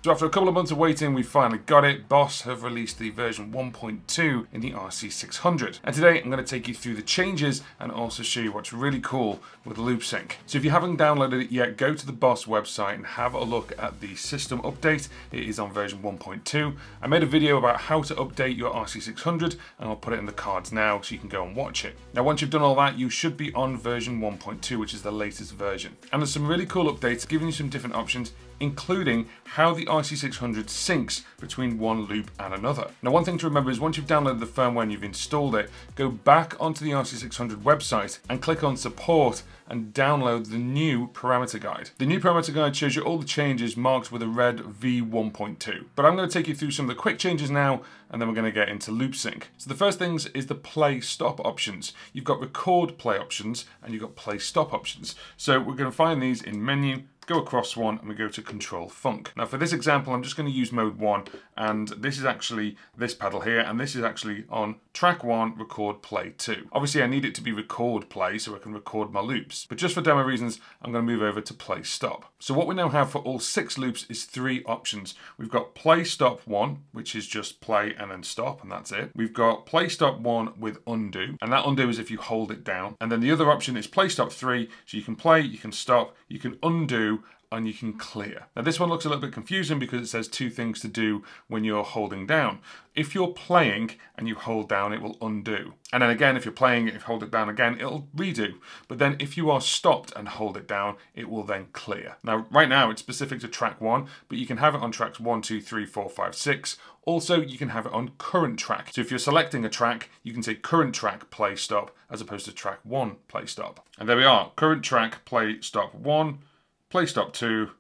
So after a couple of months of waiting, we finally got it. Boss have released the version 1.2 in the RC-600. And today I'm going to take you through the changes and also show you what's really cool with LoopSync. So if you haven't downloaded it yet, go to the Boss website and have a look at the system update. It is on version 1.2. I made a video about how to update your RC-600 and I'll put it in the cards now so you can go and watch it. Now once you've done all that, you should be on version 1.2, which is the latest version. And there's some really cool updates giving you some different options, including how the RC-600 syncs between one loop and another. Now one thing to remember is once you've downloaded the firmware and you've installed it, go back onto the RC-600 website and click on support and download the new parameter guide. The new parameter guide shows you all the changes marked with a red v1.2. But I'm going to take you through some of the quick changes now, and then we're going to get into LoopSync. So the first things is the play stop options. You've got record play options and you've got play stop options. So we're going to find these in menu, go across one, and we go to control funk. Now for this example, I'm just going to use mode 1, and this is actually this pedal here, and this is actually on track 1, record play 2. Obviously I need it to be record play so I can record my loops, but just for demo reasons, I'm going to move over to play stop. So what we now have for all 6 loops is 3 options. We've got play stop 1, which is just play and then stop, and that's it. We've got play stop 1 with undo, and that undo is if you hold it down. And then the other option is play stop 3, so you can play, you can stop, you can undo, and you can clear. Now this one looks a little bit confusing because it says 2 things to do when you're holding down. If you're playing and you hold down, it will undo. And then again, if you're playing, if you hold it down again, it'll redo. But then if you are stopped and hold it down, it will then clear. Now, right now it's specific to track 1, but you can have it on tracks 1, 2, 3, 4, 5, 6. Also, you can have it on current track. So if you're selecting a track, you can say current track play stop as opposed to track 1 play stop. And there we are, current track play stop 1, play stop 2,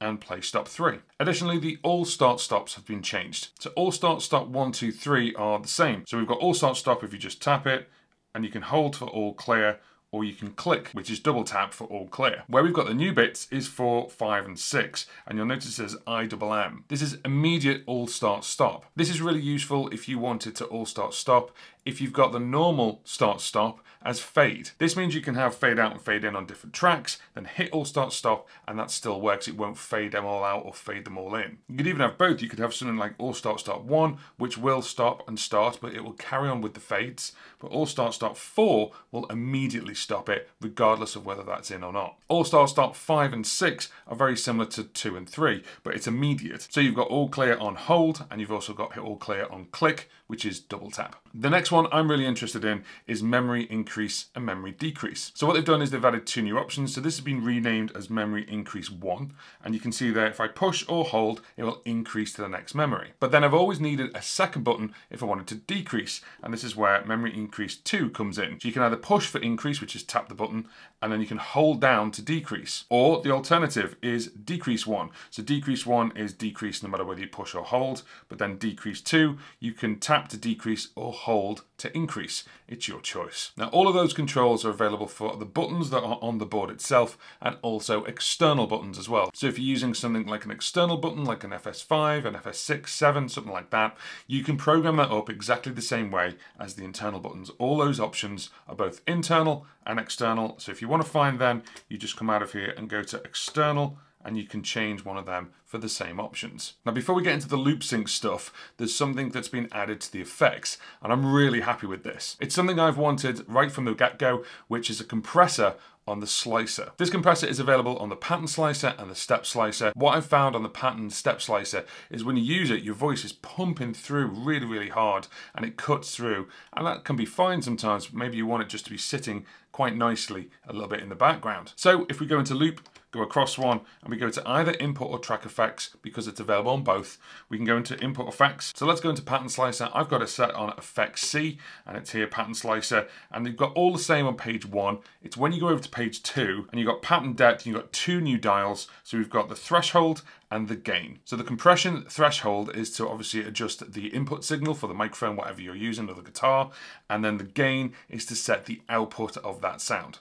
and play stop 3. Additionally, the all start stops have been changed. So all start stop 1, 2, 3 are the same. So we've got all start stop if you just tap it, and you can hold for all clear, or you can click, which is double tap for all clear. Where we've got the new bits is for 5 and 6, and you'll notice it says IMM. This is immediate all start stop. This is really useful if you wanted to all start stop if you've got the normal start stop as fade. This means you can have fade out and fade in on different tracks, then hit all start stop, and that still works. It won't fade them all out or fade them all in. You could even have both. You could have something like all start stop 1, which will stop and start, but it will carry on with the fades. But all start stop 4 will immediately stop it, regardless of whether that's in or not. All start stop 5 and 6 are very similar to 2 and 3, but it's immediate. So you've got all clear on hold, and you've also got hit all clear on click, which is double tap. The next one I'm really interested in is memory increase and memory decrease. So what they've done is they've added 2 new options. So this has been renamed as memory increase 1, and you can see there if I push or hold, it will increase to the next memory. But then I've always needed a second button if I wanted to decrease, and this is where memory increase 2 comes in. So you can either push for increase, which is tap the button, and then you can hold down to decrease. Or the alternative is decrease 1. So decrease 1 is decrease no matter whether you push or hold, but then decrease 2, you can tap to decrease or hold to increase. It's your choice. Now all of those controls are available for the buttons that are on the board itself and also external buttons as well. So if you're using something like an external button like an FS5, an FS6, 7, something like that, you can program that up exactly the same way as the internal buttons. All those options are both internal and external. So if you want to find them, you just come out of here and go to external, and you can change one of them for the same options. Now before we get into the LoopSync stuff, there's something that's been added to the effects, and I'm really happy with this. It's something I've wanted right from the get-go, which is a compressor on the slicer. This compressor is available on the pattern slicer and the step slicer. What I've found on the pattern step slicer is when you use it, your voice is pumping through really, really hard, and it cuts through, and that can be fine sometimes. Maybe you want it just to be sitting quite nicely a little bit in the background. So if we go into loop, go across one, and we go to either input or track effects because it's available on both. We can go into input effects. So let's go into pattern slicer. I've got it set on effects C, and it's here pattern slicer, and they've got all the same on page 1. It's when you go over to page 2 and you've got pattern depth, you've got 2 new dials. So we've got the threshold and the gain. So the compression threshold is to obviously adjust the input signal for the microphone, whatever you're using, or the guitar, and then the gain is to set the output of that sound.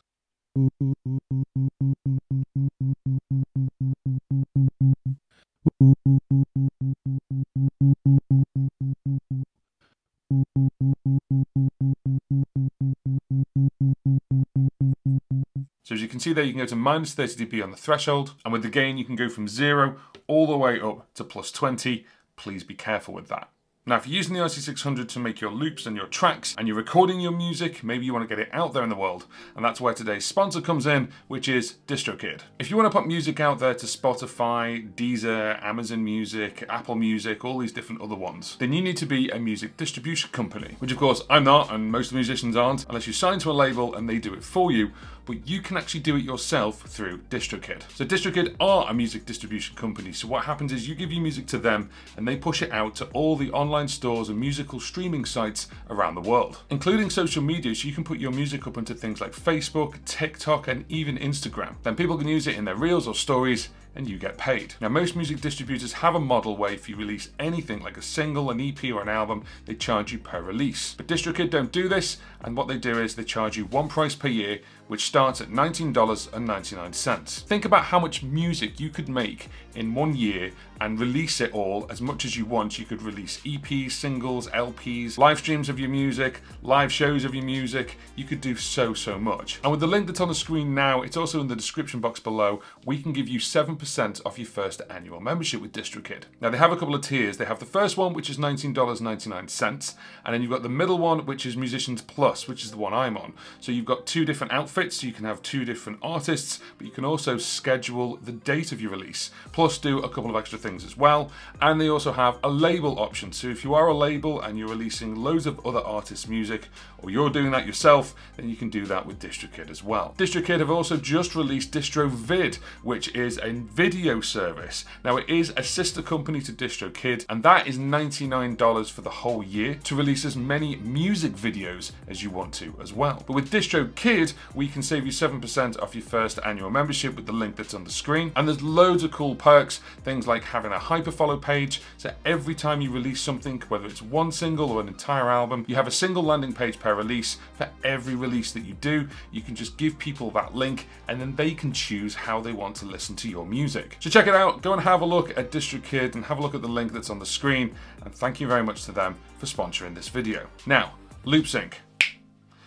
So as you can see there, you can go to -30 dB on the threshold, and with the gain you can go from 0 all the way up to +20. Please be careful with that. Now, if you're using the RC-600 to make your loops and your tracks, and you're recording your music, maybe you want to get it out there in the world, and that's where today's sponsor comes in, which is DistroKid. If you want to put music out there to Spotify, Deezer, Amazon Music, Apple Music, all these different other ones, then you need to be a music distribution company, which of course I'm not, and most musicians aren't, unless you sign to a label and they do it for you, but you can actually do it yourself through DistroKid. So DistroKid are a music distribution company, so what happens is you give your music to them, and they push it out to all the online stores and musical streaming sites around the world, including social media, so you can put your music up onto things like Facebook, TikTok, and even Instagram. Then people can use it in their reels or stories, and you get paid. Now, most music distributors have a model where if you release anything like a single, an EP, or an album, they charge you per release. But DistroKid don't do this, and what they do is they charge you one price per year, which starts at $19.99. Think about how much music you could make in 1 year and release it all as much as you want. You could release EPs, singles, LPs, live streams of your music, live shows of your music. You could do so much. And with the link that's on the screen now, it's also in the description box below, we can give you 7% off your first annual membership with DistroKid. Now, they have a couple of tiers. They have the first one, which is $19.99, and then you've got the middle one, which is Musicians Plus, which is the one I'm on. So you've got 2 different outfits, so you can have 2 different artists, but you can also schedule the date of your release, plus do a couple of extra things as well. And they also have a label option. So if you are a label and you're releasing loads of other artists' music, or you're doing that yourself, then you can do that with DistroKid as well. DistroKid have also just released DistroVid, which is a video service. Now, it is a sister company to DistroKid, and that is $99 for the whole year to release as many music videos as you want to as well. But with DistroKid, we can save you 7% off your first annual membership with the link that's on the screen. And there's loads of cool perks, things like having a hyperfollow page, so every time you release something, whether it's one single or an entire album, you have a single landing page per release. For every release that you do, you can just give people that link, and then they can choose how they want to listen to your music. So check it out, go and have a look at DistroKid and have a look at the link that's on the screen, and thank you very much to them for sponsoring this video. Now, loop sync.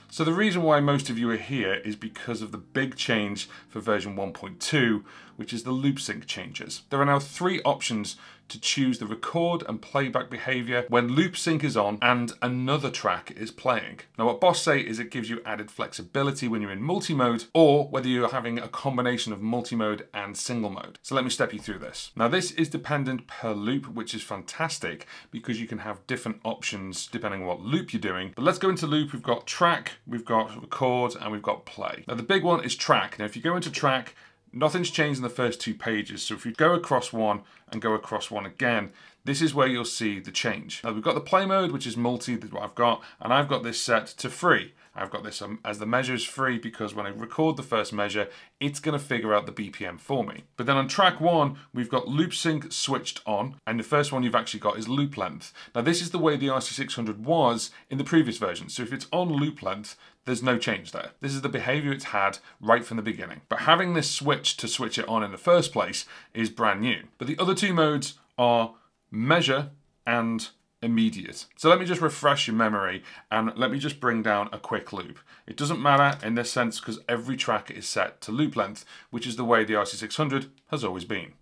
So the reason why most of you are here is because of the big change for version 1.2, which is the loop sync changes. There are now 3 options to choose the record and playback behavior when loop sync is on and another track is playing. Now, what Boss say is it gives you added flexibility when you're in multi-mode, or whether you're having a combination of multi-mode and single mode. So let me step you through this. Now, this is dependent per loop, which is fantastic because you can have different options depending on what loop you're doing. But let's go into loop. We've got track, we've got record, and we've got play. Now, the big one is track. Now, if you go into track, nothing's changed in the first 2 pages. So if you go across one and go across one again, this is where you'll see the change. Now, we've got the play mode, which is multi, that's what I've got, and I've got this set to free. I've got this as the measure is free because when I record the first measure, it's going to figure out the BPM for me. But then on track 1, we've got loop sync switched on, and the first one you've actually got is loop length. Now, this is the way the RC-600 was in the previous version. So if it's on loop length, there's no change there. This is the behavior it's had right from the beginning. But having this switch to switch it on in the first place is brand new. But the other 2 modes are measure and immediate. So let me just refresh your memory and let me just bring down a quick loop. It doesn't matter in this sense because every track is set to loop length, which is the way the RC-600 has always been.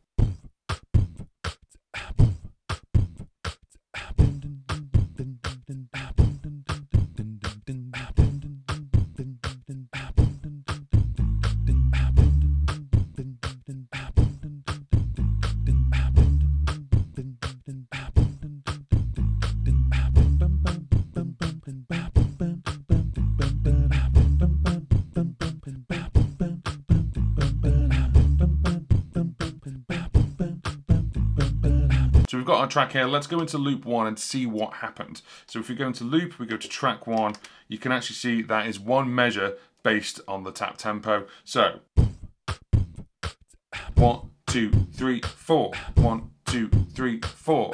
So we've got our track here. Let's go into loop 1 and see what happened. So if we go into loop, we go to track 1, you can actually see that is 1 measure based on the tap tempo. So 1, 2, 3, 4, 1, 2, 3, 4.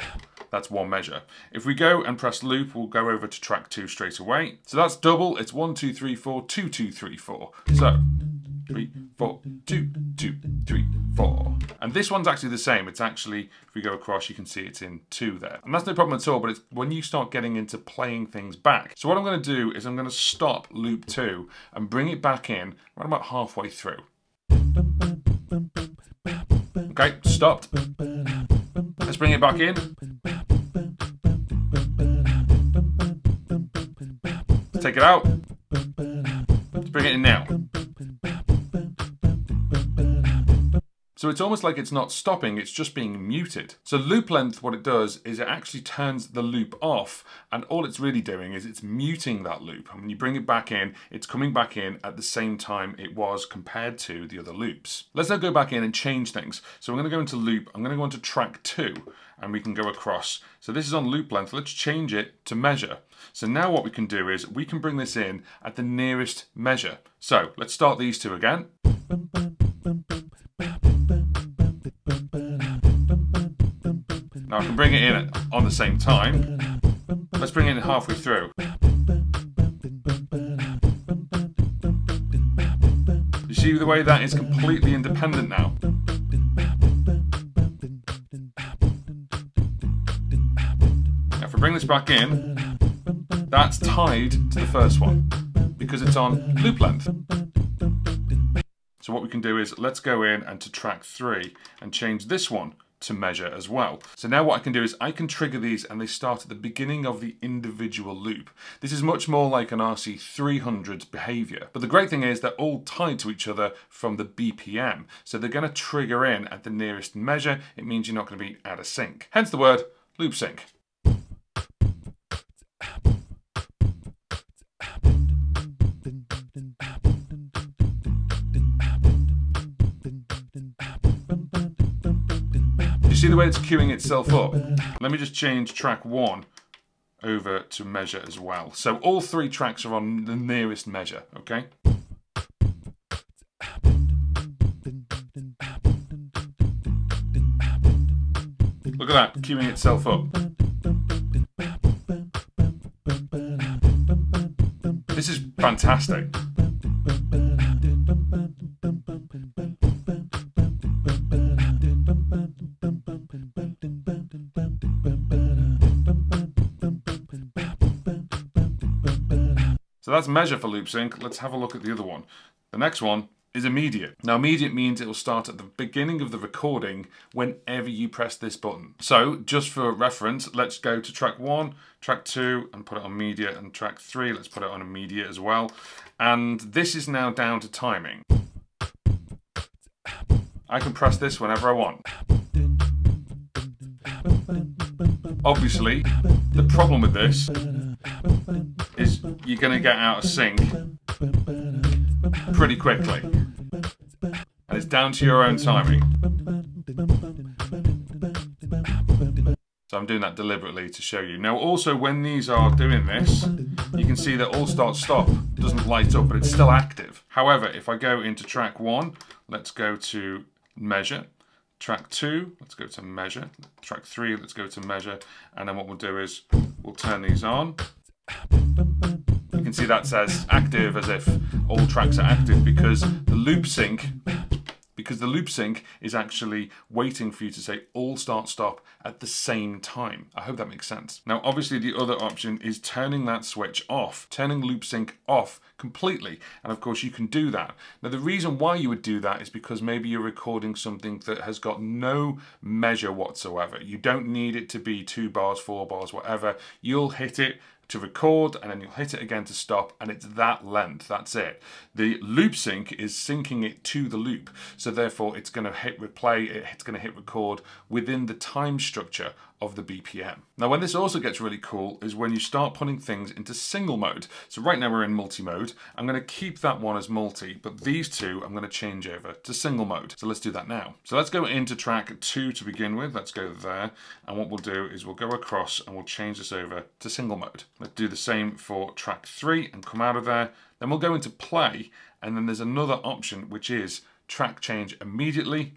That's 1 measure. If we go and press loop, we'll go over to track 2 straight away. So that's double. It's 1, 2, 3, 4, 2, 2, 3, 4. So 3, 4, 2, 2, 3, 4. And this one's actually the same. It's actually, if we go across, you can see it's in 2 there. And that's no problem at all, but it's when you start getting into playing things back. So what I'm going to do is I'm going to stop loop 2 and bring it back in right about halfway through. Okay, stopped. bring it back in. Take it out. Let's bring it in now. So it's almost like it's not stopping, it's just being muted. So loop length, what it does is it actually turns the loop off, and all it's really doing is it's muting that loop. And when you bring it back in, it's coming back in at the same time it was compared to the other loops. Let's now go back in and change things. So I'm going to go into loop, I'm going to go into track 2, and we can go across. So this is on loop length, let's change it to measure. So now what we can do is we can bring this in at the nearest measure. So let's start these two again. Now I can bring it in on the same time. Let's bring it in halfway through. You see the way that is completely independent now. Now if I bring this back in, that's tied to the first one because it's on loop length. So what we can do is let's go in and to track 3 and change this one to measure as well. So now what I can do is I can trigger these and they start at the beginning of the individual loop. This is much more like an RC-600's behavior. But the great thing is they're all tied to each other from the BPM. So they're going to trigger in at the nearest measure. It means you're not going to be out of sync. Hence the word loop sync. See the way it's queuing itself up? Let me just change track 1 over to measure as well. So all 3 tracks are on the nearest measure, okay? Look at that, queuing itself up. This is fantastic. So that's measure for loop sync. Let's have a look at the other one. The next one is immediate. Now immediate means it will start at the beginning of the recording whenever you press this button. So just for reference, let's go to track 1, track 2 and put it on immediate, and track 3, let's put it on immediate as well. And this is now down to timing. I can press this whenever I want. Obviously, the problem with this is you're going to get out of sync pretty quickly. And it's down to your own timing. So I'm doing that deliberately to show you. Now also when these are doing this, you can see that all start stop doesn't light up, but it's still active. However, if I go into track 1, let's go to measure. Track 2, let's go to measure. Track 3, let's go to measure. And then what we'll do is we'll turn these on. You can see that says active, as if all tracks are active, because the loop sync is actually waiting for you to say all start stop at the same time. I hope that makes sense. Now obviously the other option is turning that switch off, turning loop sync off completely, and of course you can do that. Now the reason why you would do that is because maybe you're recording something that has got no measure whatsoever. You don't need it to be 2 bars, 4 bars, whatever. You'll hit it to record and then you'll hit it again to stop, and it's that length, that's it. The loop sync is syncing it to the loop, so therefore it's going to hit replay, it's going to hit record within the time structure of the BPM. Now when this also gets really cool is when you start putting things into single mode. So right now we're in multi-mode. I'm going to keep that one as multi, but these two I'm going to change over to single mode. So let's do that now. So let's go into track 2 to begin with. Let's go there, and what we'll do is we'll go across and we'll change this over to single mode. Let's do the same for track 3 and come out of there. Then we'll go into play, and then there's another option which is track change immediately,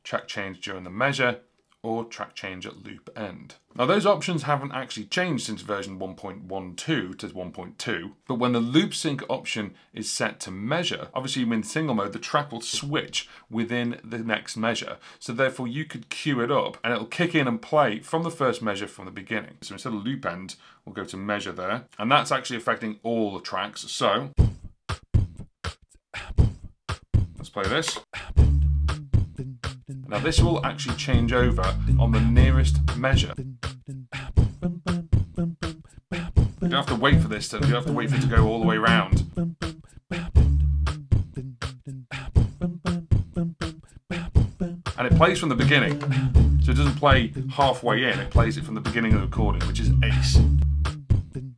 track change during the measure, or track change at loop end. Now those options haven't actually changed since version 1.12 to 1.2, but when the loop sync option is set to measure, obviously in single mode, the track will switch within the next measure. So therefore you could queue it up and it'll kick in and play from the first measure from the beginning. So instead of loop end, we'll go to measure there, and that's actually affecting all the tracks. So let's play this. And Now this will actually change over on the nearest measure. You don't have to wait for this, you don't have to wait for it to go all the way around. And it plays from the beginning, so it doesn't play halfway in, it plays it from the beginning of the recording, which is ace.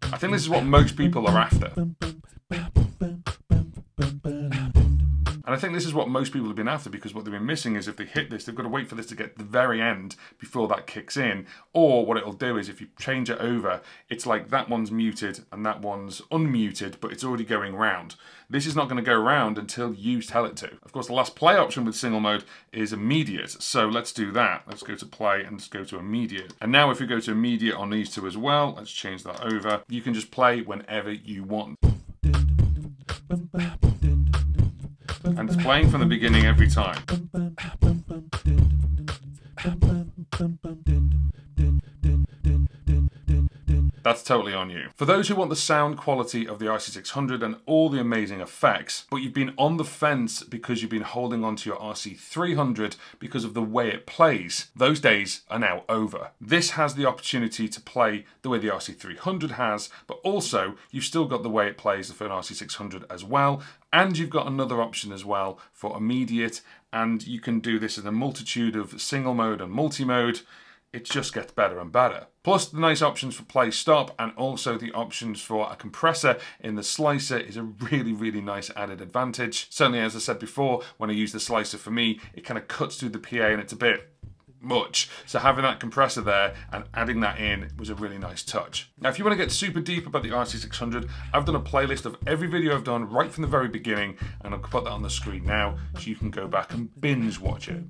I think this is what most people are after. And I think this is what most people have been after, because what they've been missing is if they hit this, they've got to wait for this to get to the very end before that kicks in. Or what it'll do is if you change it over, it's like that one's muted and that one's unmuted, but it's already going round. This is not going to go round until you tell it to. Of course, the last play option with single mode is immediate. So let's do that. Let's go to play and just go to immediate. And now if we go to immediate on these two as well, let's change that over. You can just play whenever you want. And it's playing from the beginning every time. That's totally on you. For those who want the sound quality of the RC-600 and all the amazing effects, but you've been on the fence because you've been holding on to your RC-300 because of the way it plays, those days are now over. This has the opportunity to play the way the RC-300 has, but also you've still got the way it plays for an RC-600 as well, and you've got another option as well for immediate, and you can do this in a multitude of single mode and multi-mode. It just gets better and better. Plus the nice options for play stop, and also the options for a compressor in the slicer is a really, really nice added advantage. Certainly, as I said before, when I use the slicer for me, it kind of cuts through the PA and it's a bit much. So having that compressor there and adding that in was a really nice touch. Now, if you want to get super deep about the RC-600, I've done a playlist of every video I've done right from the very beginning, and I'll put that on the screen now so you can go back and binge watch it.